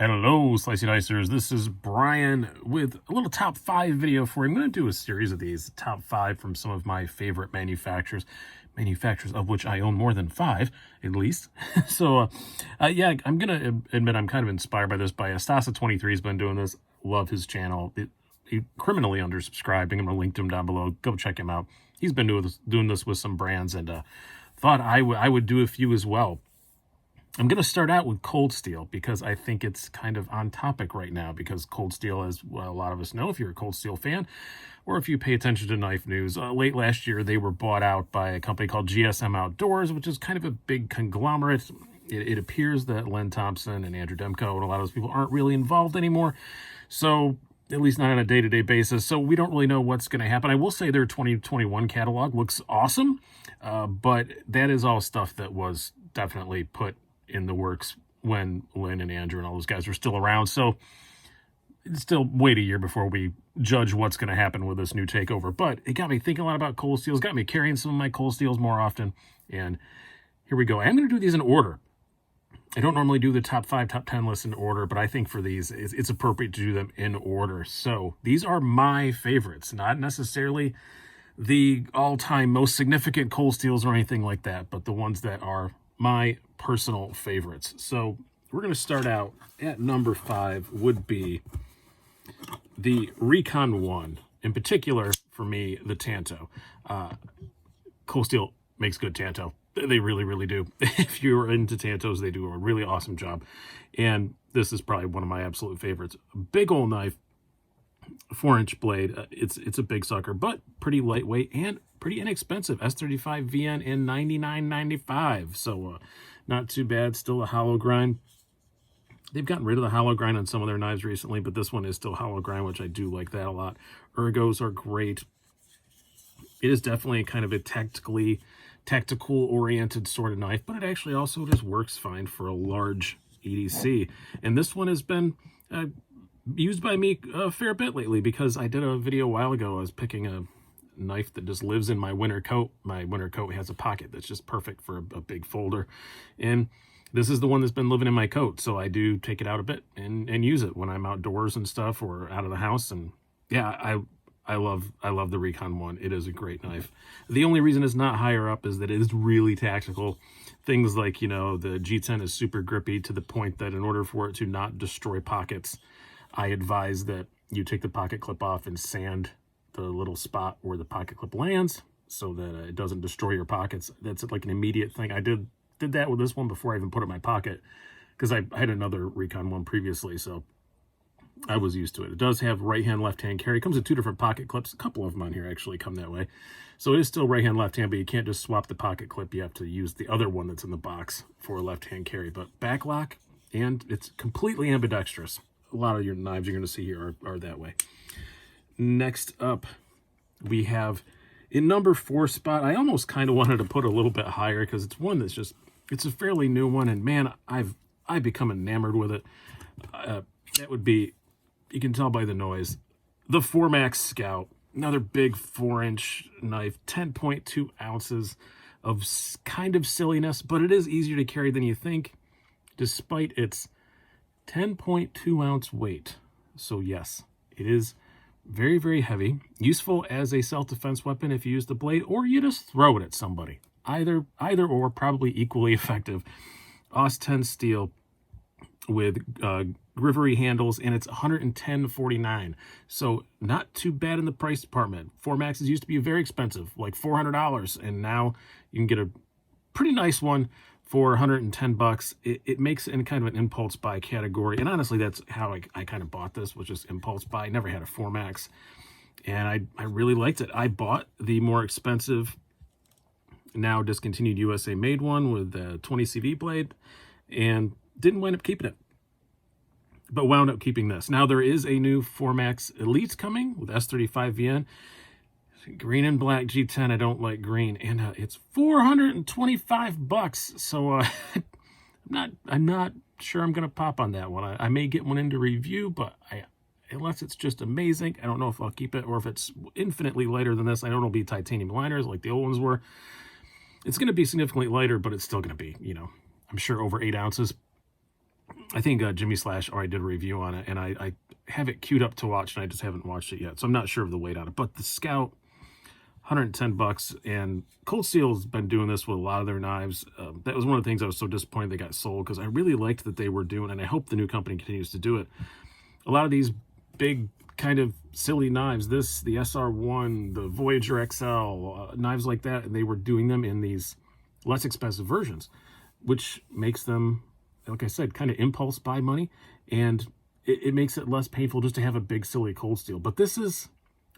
Hello, Slicey Dicers. This is Brian with a little top 5 video for you. I'm going to do a series of these, top 5 from some of my favorite manufacturers of which I own more than 5, at least. So, yeah, I'm going to admit I'm kind of inspired by this. Stasa23 has been doing this. Love his channel. He criminally undersubscribed. I'm going to link to him down below. Go check him out. He's been doing this with some brands, and thought I would do a few as well. I'm going to start out with cold steel because I think it's kind of on topic right now, because cold steel, as well, a lot of us know, if you're a cold steel fan or if you pay attention to knife news, late last year they were bought out by a company called GSM Outdoors, which is kind of a big conglomerate. It appears that Len Thompson and Andrew Demko and a lot of those people aren't really involved anymore, so at least not on a day-to-day basis, so we don't really know what's going to happen. I will say their 2021 catalog looks awesome, but that is all stuff that was definitely put in the works when Lynn and Andrew and all those guys are still around. So still wait a year before we judge what's going to happen with this new takeover. But it got me thinking a lot about cold steels, got me carrying some of my cold steels more often. And here we go. I'm going to do these in order. I don't normally do the top 5, top 10 list in order, but I think for these, it's appropriate to do them in order. So these are my favorites, not necessarily the all-time most significant cold steels or anything like that, but the ones that are my personal favorites. So we're going to start out at number 5 would be the Recon 1. In particular, for me, the Tanto. Cold Steel makes good Tanto. They really, really do. If you're into Tantos, they do a really awesome job. And this is probably one of my absolute favorites. Big old knife, 4-inch blade. It's a big sucker, but pretty lightweight and pretty inexpensive. S35 VN in $99.95. So not too bad. Still a hollow grind. They've gotten rid of the hollow grind on some of their knives recently, but this one is still hollow grind, which I do like that a lot. Ergos are great. It is definitely kind of a tactical oriented sort of knife, but it actually also just works fine for a large EDC. And this one has been used by me a fair bit lately, because I did a video a while ago. I was picking a knife that just lives in my winter coat. My winter coat has a pocket that's just perfect for a big folder, and this is the one that's been living in my coat, so I do take it out a bit and use it when I'm outdoors and stuff, or out of the house. And yeah, I love the Recon 1. It is a great knife. The only reason it's not higher up is that it is really tactical. Things like, you know, the G10 is super grippy to the point that in order for it to not destroy pockets, I advise that you take the pocket clip off and sand the little spot where the pocket clip lands so that it doesn't destroy your pockets. That's like an immediate thing. I did that with this one before I even put it in my pocket, because I had another Recon 1 previously, so I was used to it. It does have right-hand, left-hand carry. It comes in 2 different pocket clips. A couple of them on here actually come that way. So it is still right-hand, left-hand, but you can't just swap the pocket clip. You have to use the other one that's in the box for left-hand carry. But back lock, and it's completely ambidextrous. A lot of your knives you're going to see here are that way. Next up, we have in number 4 spot. I almost kind of wanted to put a little bit higher, because it's one that's just, it's a fairly new one, and man, I've become enamored with it. That would be, you can tell by the noise, the Formax Scout. Another big 4-inch knife, 10.2 ounces of kind of silliness, but it is easier to carry than you think, despite its 10.2 ounce weight. So yes, it is very, very heavy. Useful as a self-defense weapon if you use the blade, or you just throw it at somebody. Either or, probably equally effective. AUS 10 steel with Grivery handles, and it's $110.49. So not too bad in the price department. Formaxes used to be very expensive, like $400, and now you can get a pretty nice one for $110. It makes it in kind of an impulse buy category, and honestly, that's how I kind of bought this, was just impulse buy. I never had a Formax, and I really liked it. I bought the more expensive, now discontinued USA made one with the 20 CV blade, and didn't wind up keeping it, but wound up keeping this. Now there is a new Formax Elite coming with S35 VN. Green and black G10. I don't like green, and it's $425. So I'm not sure I'm gonna pop on that one. I may get one into review, but unless it's just amazing, I don't know if I'll keep it, or if it's infinitely lighter than this. I don't know, it'll be titanium liners like the old ones were. It's gonna be significantly lighter, but it's still gonna be, you know, I'm sure over 8 ounces. I think Jimmy Slash already did a review on it, and I have it queued up to watch, and I just haven't watched it yet. So I'm not sure of the weight on it. But the Scout, $110, and Cold Steel's been doing this with a lot of their knives. That was one of the things I was so disappointed they got sold, because I really liked that they were doing, and I hope the new company continues to do it. A lot of these big kind of silly knives, the SR1, the Voyager XL, knives like that, and they were doing them in these less expensive versions, which makes them, like I said, kind of impulse buy money, and it makes it less painful just to have a big silly Cold Steel. But this is,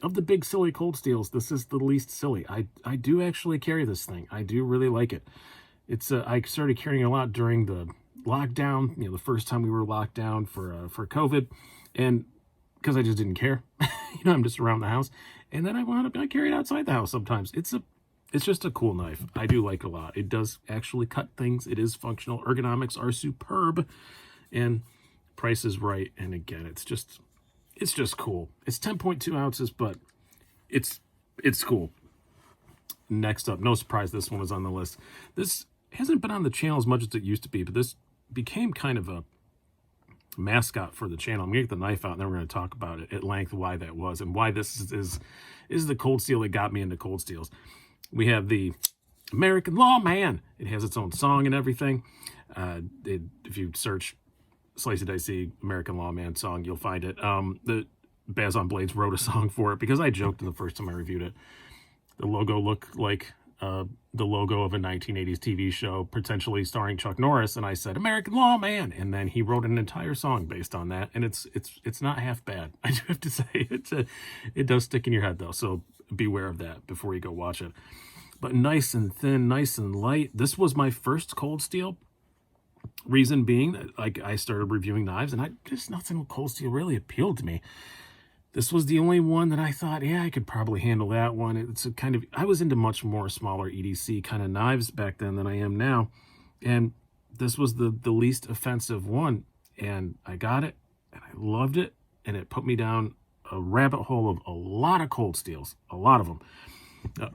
of the big silly Cold Steels, this is the least silly. I do actually carry this thing. I do really like it. It's I started carrying a lot during the lockdown, the first time we were locked down for COVID, and because I just didn't care. I'm just around the house, and then I carry it outside the house sometimes. It's just a cool knife. I do like it a lot. It does actually cut things. It is functional. Ergonomics are superb, and price is right. And again, it's just cool. It's 10.2 ounces, but it's cool. Next up, no surprise, this one was on the list. This hasn't been on the channel as much as it used to be, but this became kind of a mascot for the channel. I'm gonna get the knife out, and then we're gonna talk about it at length, why that was, and why this is the Cold Steel that got me into Cold Steels. We have the American Lawman. It has its own song and everything. If you search Slicey Dicey American Lawman song, you'll find it. The Baz on Blades wrote a song for it, because I joked the first time I reviewed it. The logo looked like the logo of a 1980s TV show, potentially starring Chuck Norris, and I said American Lawman, and then he wrote an entire song based on that, and it's not half bad. I do have to say, it does stick in your head though, so beware of that before you go watch it. But nice and thin, nice and light. This was my first Cold Steel. Reason being that, like, I started reviewing knives, and just nothing with Cold Steel really appealed to me. This was the only one that I thought, yeah, I could probably handle that one. It's a kind of, I was into much more smaller EDC kind of knives back then than I am now, and this was the least offensive one, and I got it, and I loved it, and it put me down a rabbit hole of a lot of Cold Steels, a lot of them.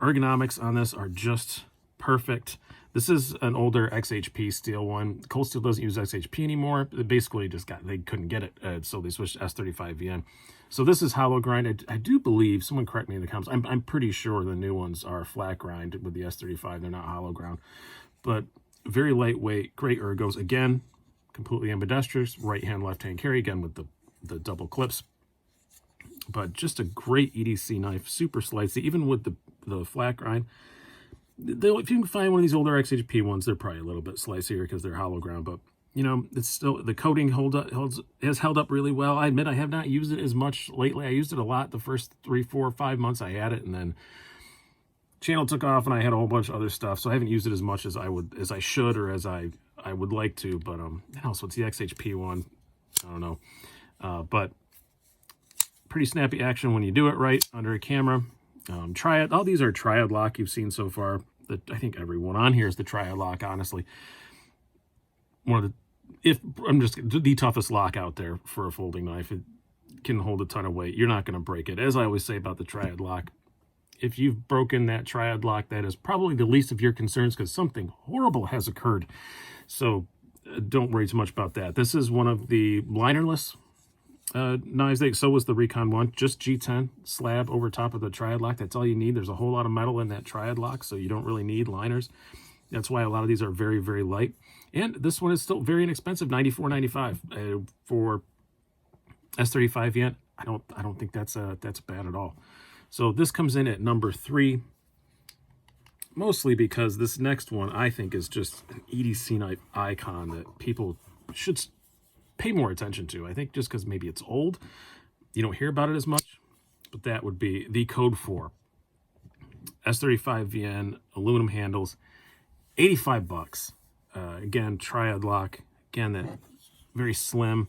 Ergonomics on this are just perfect. This is an older XHP steel one. Cold Steel doesn't use XHP anymore. They basically they couldn't get it, so they switched to S35VN. So this is hollow grind. I do believe, someone correct me in the comments, I'm pretty sure the new ones are flat grind with the S35. They're not hollow ground. But very lightweight, great ergos. Again, completely ambidextrous, right hand, left hand carry, again with the double clips. But just a great EDC knife, super slicey, even with the flat grind. If you can find one of these older XHP ones, they're probably a little bit slicier because they're hollow ground, but it's still, the coating has held up really well. I admit I have not used it as much lately. I used it a lot the first 3, 4, 5 months I had it, and then channel took off and I had a whole bunch of other stuff, so I haven't used it as much as I should, or as I would like to. But so it's the XHP one. I don't know, but pretty snappy action when you do it right under a camera. Triad, all these are Triad lock you've seen so far. I think everyone on here is the Triad lock, honestly. The toughest lock out there for a folding knife. It can hold a ton of weight. You're not going to break it. As I always say about the Triad lock, if you've broken that Triad lock, that is probably the least of your concerns, because something horrible has occurred. So don't worry too much about that. This is one of the linerless knives. So was the Recon one, just G10 slab over top of the Triad lock. That's all you need. There's a whole lot of metal in that Triad lock, so you don't really need liners. That's why a lot of these are very, very light. And this one is still very inexpensive, $94.95 for S35 yen. I don't think that's bad at all. So this comes in at number 3, mostly because this next one I think is just an EDC knife icon that people should pay more attention to. I think just because maybe it's old, you don't hear about it as much, but that would be the Code 4 S35VN aluminum handles, $85. Again, Triad lock. Again, that very slim,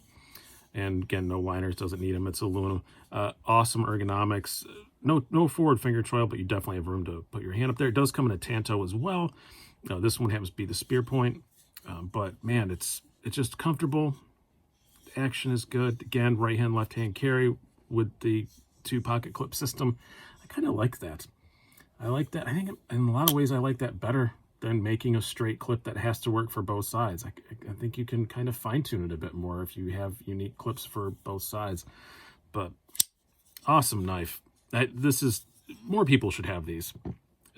and again, no liners, doesn't need them. It's aluminum. Awesome ergonomics. No forward finger choil, but you definitely have room to put your hand up there. It does come in a Tanto as well. This one happens to be the spear point, but man, it's just comfortable. Action is good. Again, right hand, left hand carry with the 2 pocket clip system. I kind of like that. I think in a lot of ways I like that better than making a straight clip that has to work for both sides. I think you can kind of fine tune it a bit more if you have unique clips for both sides. But awesome knife. This is, more people should have these.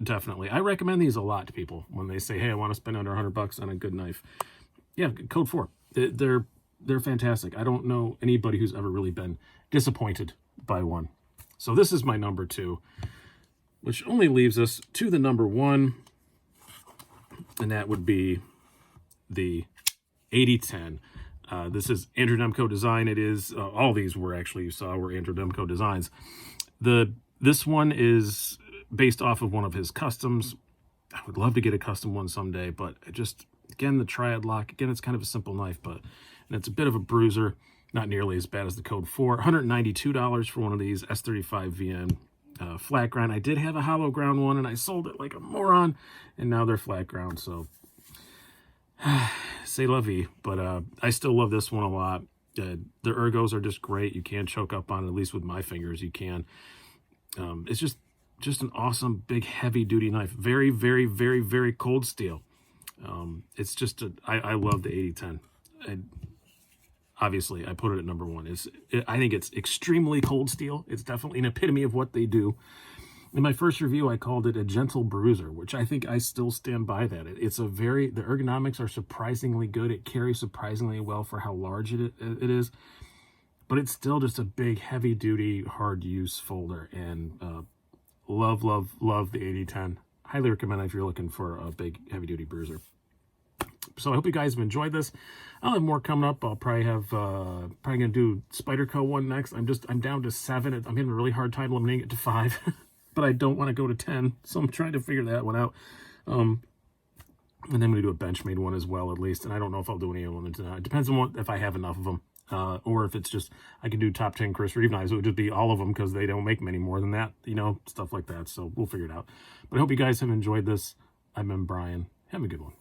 Definitely. I recommend these a lot to people when they say, hey, I want to spend under $100 on a good knife. Yeah, code 4. They're fantastic. I don't know anybody who's ever really been disappointed by one. So this is my number 2, which only leaves us to the number 1, and that would be the 8010. This is Andrew Namco design. It is, all these were actually, you saw, were Andrew Namco designs. This one is based off of one of his customs. I would love to get a custom one someday, but just, again, the triad lock, again, it's kind of a simple knife, and it's a bit of a bruiser, not nearly as bad as the code 4. $192 for one of these S35 VN flat ground. I did have a hollow ground one, and I sold it like a moron, and now they're flat ground, so c'est la vie. But I still love this one a lot. The ergos are just great. You can choke up on it, at least with my fingers you can. It's just an awesome, big, heavy-duty knife. Very, very, very, very cold steel. It's just, I love the 8010. Obviously, I put it at number 1. I think it's extremely cold steel. It's definitely an epitome of what they do. In my first review, I called it a gentle bruiser, which I think I still stand by that. The ergonomics are surprisingly good. It carries surprisingly well for how large it is. But it's still just a big, heavy-duty, hard-use folder. And love, love, love the 8010. Highly recommend it if you're looking for a big, heavy-duty bruiser. So I hope you guys have enjoyed this. I'll have more coming up. I'll probably have probably gonna do Spyderco one next. I'm down to 7. I'm having a really hard time limiting it to 5, but I don't want to go to 10, so I'm trying to figure that one out. And then I'm gonna do a Benchmade one as well, at least. And I don't know if I'll do any of them. It depends on if I have enough of them, or if it's just I can do top 10 Chris Reeve knives. It would just be all of them because they don't make many more than that, stuff like that. So we'll figure it out. But I hope you guys have enjoyed this. I've been Brian. Have a good one.